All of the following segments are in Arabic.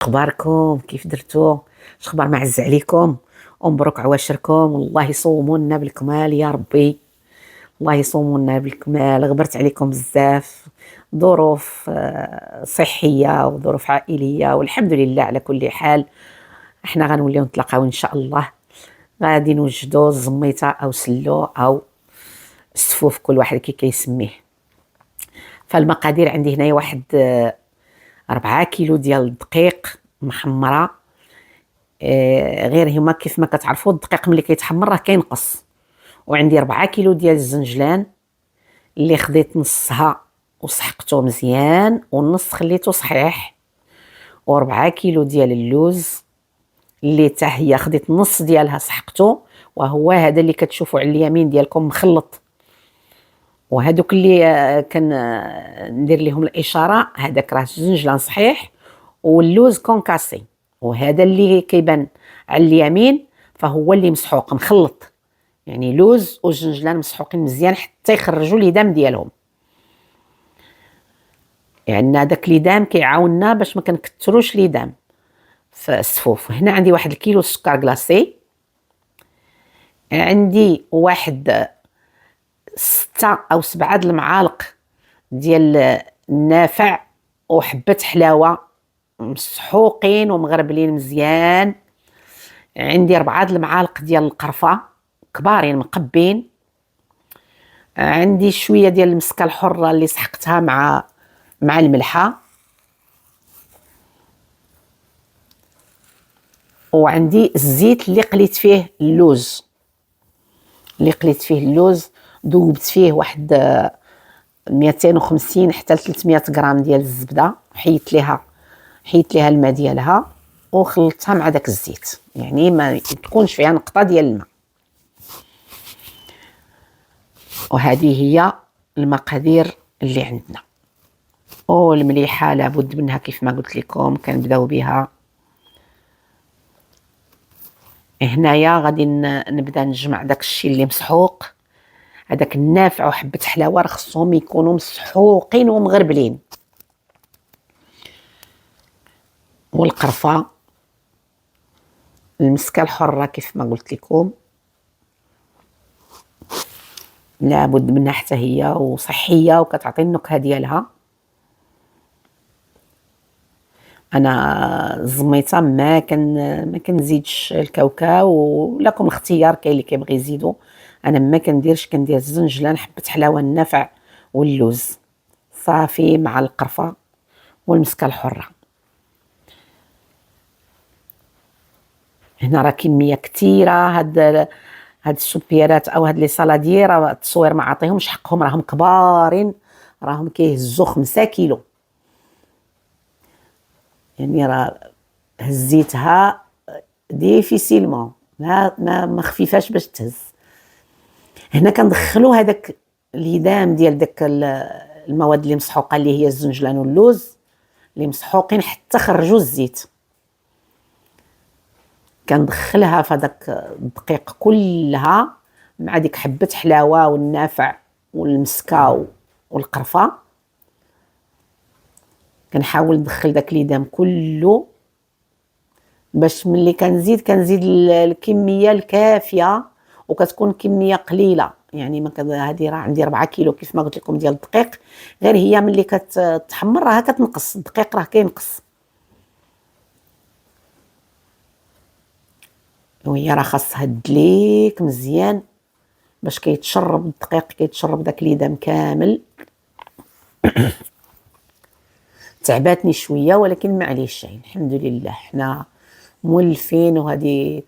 اخباركم كيف درتو؟ شخبار معز عليكم ومبروك عواشركم. والله يصومونا بالكمال يا ربي. الله يصومونا بالكمال. غبرت عليكم بزاف ظروف صحية وظروف عائلية، والحمد لله على كل حال. احنا غنوليو نتلاقاو ان شاء الله. غادي نوجدو الزميطة او سلو او السفوف، كل واحد كي كيسميه. فالمقادير عندي هنايا واحد 4 كيلو ديال الدقيق محمرة. غير هما كيف ما كتعرفوا الدقيق ملي كيتحمر راه كينقص. وعندي 4 كيلو ديال الزنجلان اللي خديت نصها وسحقته مزيان والنص خليته صحيح. و4 كيلو ديال اللوز اللي حتى هي خديت نص ديالها سحقته، وهو هذا اللي كتشوفوا على اليمين ديالكم مخلط. وهذوك اللي كان ندير لهم الاشاره، هذاك راه الزنجلان صحيح واللوز كونكاسي. وهذا اللي كيبان على اليمين فهو اللي مسحوق مخلط، يعني لوز وجنجلان مسحوقين مزيان حتى يخرجوا ليدام ديالهم. يعني هذاك ليدام كيعاوننا باش ما كنكثروش ليدام في السفوف. هنا عندي 1 كيلو سكر كلاصي، عندي واحد 6 أو 7 د المعالق ديال النافع، وحبة حلاوة مسحوقين ومغربلين مزيان. عندي 4 د المعالق ديال القرفة كبارين مقبين. عندي شوية ديال المسكة الحرة اللي سحقتها مع الملحة. وعندي الزيت اللي قليت فيه اللوز، ذوبت فيه واحد 250 حتى 300 غرام ديال الزبده، حيت ليها الماء ديالها وخلطتها مع داك الزيت، يعني ما تكونش فيها نقطه ديال الماء. وهذه هي المقادير اللي عندنا. والمليحه لابد منها كيف ما قلت لكم، كنبداو بها. هنايا غادي نبدا نجمع داك الشيء اللي مسحوق، هذاك النافع وحبه حلاوه خصهم يكونوا مسحوقين ومغربلين، والقرفه المسكه الحره كيف ما قلت لكم لابد منها حتى هي وصحيه وكتعطي النكهه ديالها. انا الزميطه ما كنزيدش الكاوكاو، ولكم الاختيار، كاين اللي كيبغي يزيدو. انا ما كنديرش، كندير الزنجلان حبه حلاوه النافع واللوز صافي مع القرفه والمسكه الحره. هنا راه كميه كثيره. هاد السوبيرات او هاد لي صالادير راه التصوير ما عطيهمش حقهم، راهم كبارين، راهم كيهزوا 5 كيلو. يعني راه هزيتها ديفيسيلمون، ما خفيفاش باش تهز. هنا كندخلوا هذاك الهدام ديال داك المواد اللي مسحوقه اللي هي الزنجلان واللوز اللي مسحوقين حتى خرجوا الزيت. كندخلها في هذاك الدقيق كلها مع ديك حبه حلاوه والنافع والمسكه والقرفه. كنحاول ندخل داك ليدام كله باش ملي كنزيد الكميه الكافيه، وكتكون كميه قليله. يعني ما هذه راه عندي 4 كيلو كيف ما قلت لكم ديال الدقيق، غير هي ملي كتحمر راه كتنقص الدقيق، راه كينقص. وهي راه خاصها تدليك مزيان باش كيتشرب الدقيق، كيتشرب داك ليدام كامل. تعباتني شويه ولكن معليش، الحمد لله حنا مولفين، وهذه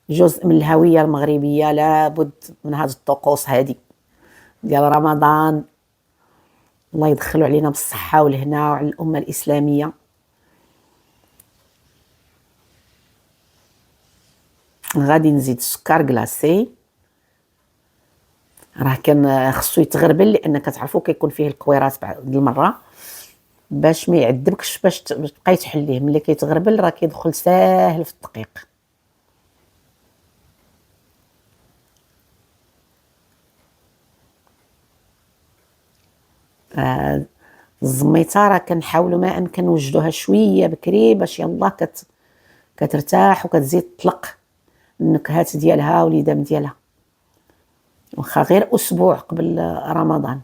جزء من الهويه المغربيه. لابد من هذه الطقوس هذه ديال رمضان. الله يدخلوا علينا بالصحه والهنا وعلى الامه الاسلاميه. غادي نزيد السكر كلاصي، راه كان خصو يتغربل لان كتعرفوا كيكون فيه الكويرات بعض المره، باش ما يعذبكش باش تبقاي تحليه. ملي كيتغربل راه كيدخل ساهل في الدقيق. الزميته راه كنحاولوا ما امكن نوجدوها شويه بكري باش يلاه كترتاح وكتزيد تطلق النكهات ديالها واليدام ديالها، واخا غير اسبوع قبل رمضان.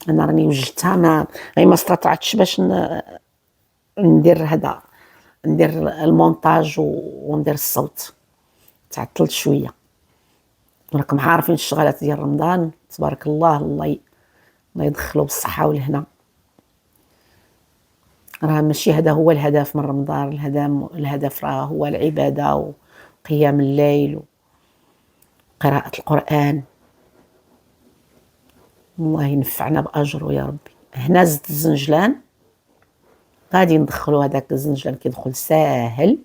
انا راني وجدتها ما استطعتش باش ندير هذا، ندير المونتاج وندير الصوت، تعطلت شويه. راكم عارفين الشغلات ديال رمضان تبارك الله، الله يدخلوا بالصحه والهنا. راه ماشي هذا هو الهدف من رمضان، الهدف راه هو العباده وقيام الليل وقراءه القران. الله ينفعنا باجره يا ربي. هنا زدت الزنجلان، غادي ندخلوا هذاك الزنجلان كيدخل ساهل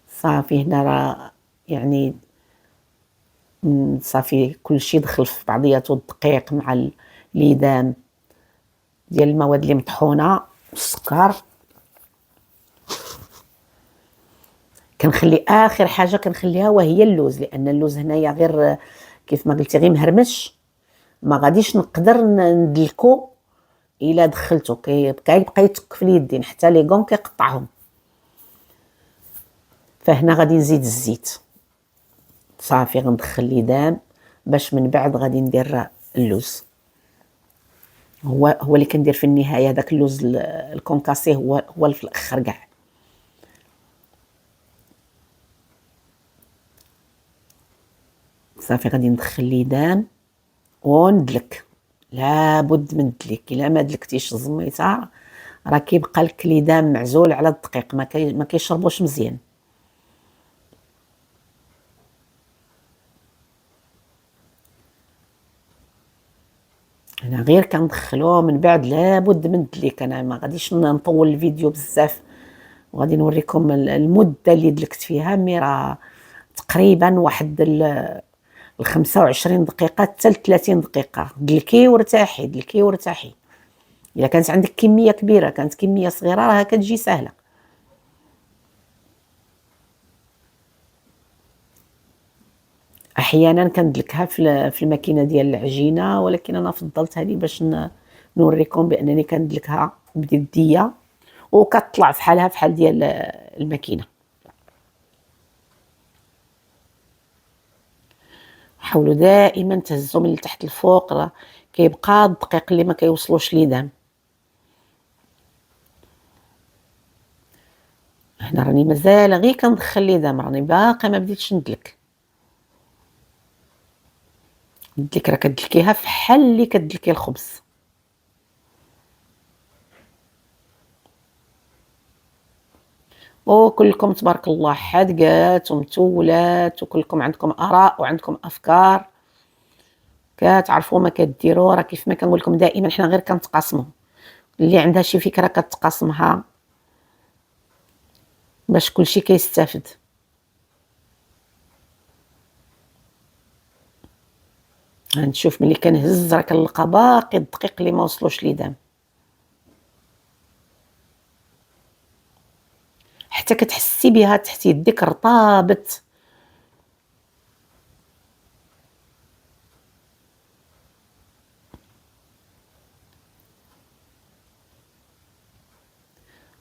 صافي. هنا راه يعني صافي كلشي دخل في بعضياته، الدقيق مع الليدام ديال المواد اللي مطحونه والسكر. كنخلي اخر حاجه كنخليها وهي اللوز، لان اللوز هنايا غير كيف ما قلتي غير مهرمش، ما غاديش نقدر ندلكو الا دخلته، كيبقى يتك في اليدين حتى لي غون كيقطعهم. فهنا غادي نزيد الزيت صافي، غندخل الليدام باش من بعد غادي ندير اللوز. هو اللي كندير في النهايه داك اللوز الكونكاسي هو في الاخر كاع. صافي غادي ندخل الليدام وندلك، لابد من الدليك. الا ما دلكتيش الزميته راه كيبقى لك الليدام معزول على الدقيق، ما كيشربوش مزيان. انا غير كندخلوه من بعد لابد من الدليك. انا ما غاديش نطول الفيديو بزاف، وغادي نوريكم المده اللي دلكت فيها. مي راه تقريبا واحد 25 دقيقه حتى 30 دقيقه. دلكي وارتاحي، دلكي وارتاحي. الا كانت عندك كميه كبيره، كانت كميه صغيره، راه كتجي سهله. احيانا كندلكها في الماكينه ديال العجينه، ولكن انا فضلت هذه باش نوريكم بانني كندلكها بيديا وكتطلع فحالها فحال ديال الماكينه. حاولوا دائما تهزوا من تحت الفوق، راه كيبقى الدقيق اللي ما كيوصلوش ليدام. هنا راني مازال غير كندخل ليدام، راني باقا ما بديتش ندلك. ندلك راه كدلكيها فحال اللي كدلكي الخبز. وكلكم تبارك الله حادقات ومتولات، وكلكم عندكم اراء وعندكم افكار، كتعرفوا ما كديروا. راه كيف ما كنقول لكم دائما حنا غير كنتقاسموا، اللي عندها شي فكره كتقاسمها باش كلشي كيستافد. غنشوف ملي كنهز راه كنلقى باقي الدقيق اللي ما وصلوش ليدام، حتى كتحسي بها تحت يديك رطابت.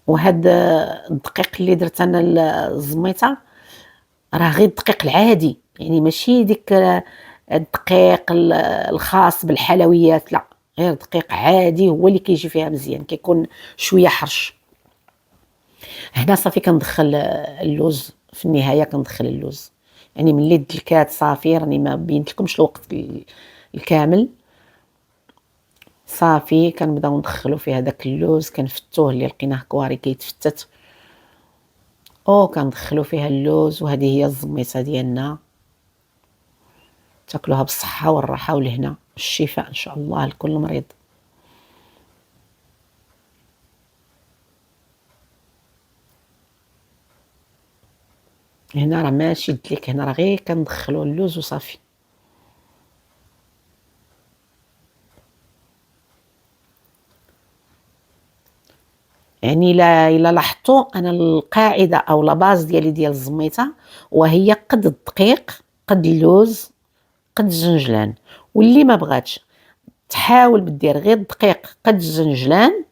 وهاد الدقيق اللي درت انا الزميته راه غير الدقيق العادي، يعني ماشي ديك الدقيق الخاص بالحلويات، لا، غير دقيق عادي هو اللي كيجي فيها مزيان، كيكون شويه حرش. هنا صافي كندخل اللوز في النهايه، كندخل اللوز يعني ملي دلكات صافي. راني ما بينت لكمش الوقت الكامل. صافي كنبداو ندخلو فيه هذاك اللوز، كنفتوه اللي لقيناه كواري كيتفتت، او كندخلو فيها اللوز. وهذه هي الزميته ديالنا، تاكلوها بالصحه والراحه والهنا والشفاء ان شاء الله لكل مريض. هنا راه ماشي دليك، هنا راه غير كندخلو اللوز وصافي. يعني الا لاحظتوا انا القاعده او لا باز ديالي ديال الزميته، وهي قد الدقيق قد اللوز قد الزنجلان، واللي ما بغاتش تحاول دير غير الدقيق قد الزنجلان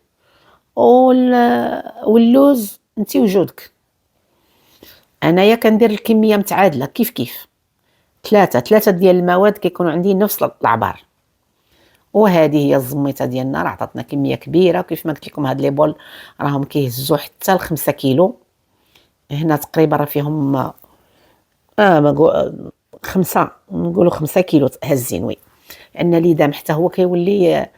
واللوز انت وجودك. انايا كندير الكميه متعادله كيف كيف، ثلاثه ديال المواد كيكونوا عندي نفس العبار. وهذه هي الزميته ديالنا، راه عطاتنا كميه كبيره. كيف ما قلت لكم هاد لي بول راهم كيهزوا حتى ل 5 كيلو. هنا تقريبا راه فيهم ما 5 نقولوا 5 كيلو هازين، وي، لان ليدام حتى هو كيولي